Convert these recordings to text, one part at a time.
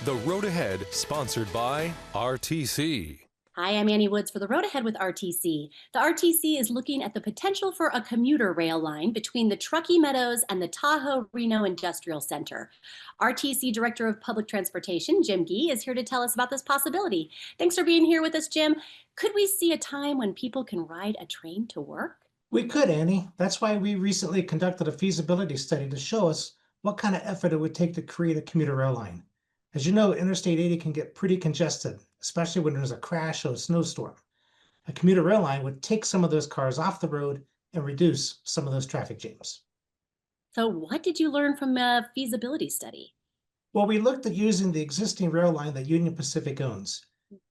The Road Ahead, sponsored by RTC. Hi, I'm Annie Woods for the Road Ahead with RTC. The RTC is looking at the potential for a commuter rail line between the Truckee Meadows and the Tahoe-Reno Industrial Center. RTC Director of Public Transportation, Jim Gee, is here to tell us about this possibility. Thanks for being here with us, Jim. Could we see a time when people can ride a train to work? We could, Annie. That's why we recently conducted a feasibility study to show us what kind of effort it would take to create a commuter rail line. As you know, Interstate 80 can get pretty congested, especially when there's a crash or a snowstorm. A commuter rail line would take some of those cars off the road and reduce some of those traffic jams. So, what did you learn from a feasibility study? Well, we looked at using the existing rail line that Union Pacific owns.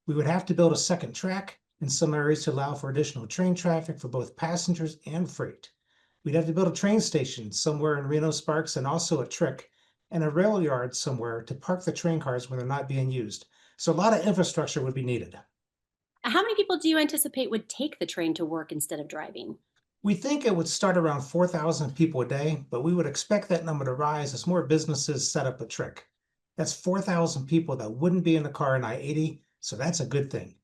We would have to build a second track in some areas to allow for additional train traffic for both passengers and freight. We'd have to build a train station somewhere in Reno-Sparks and also a trick and a rail yard somewhere to park the train cars when they're not being used. So a lot of infrastructure would be needed. How many people do you anticipate would take the train to work instead of driving? We think it would start around 4,000 people a day, but we would expect that number to rise as more businesses set up a trick. That's 4,000 people that wouldn't be in the car in I-80, so that's a good thing.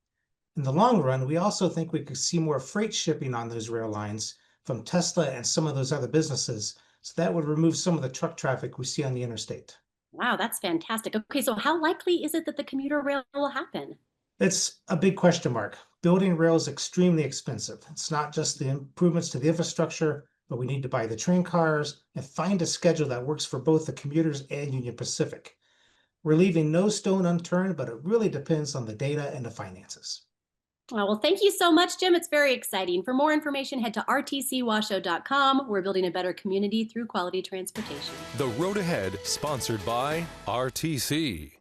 In the long run, we also think we could see more freight shipping on those rail lines from Tesla and some of those other businesses. So that would remove some of the truck traffic we see on the interstate. Wow, that's fantastic. Okay, so how likely is it that the commuter rail will happen? It's a big question mark. Building rail is extremely expensive. It's not just the improvements to the infrastructure, but we need to buy the train cars and find a schedule that works for both the commuters and Union Pacific. We're leaving no stone unturned, but it really depends on the data and the finances. Well, thank you so much, Jim. It's very exciting. For more information, head to rtcwashoe.com. We're building a better community through quality transportation. The Road Ahead, sponsored by RTC.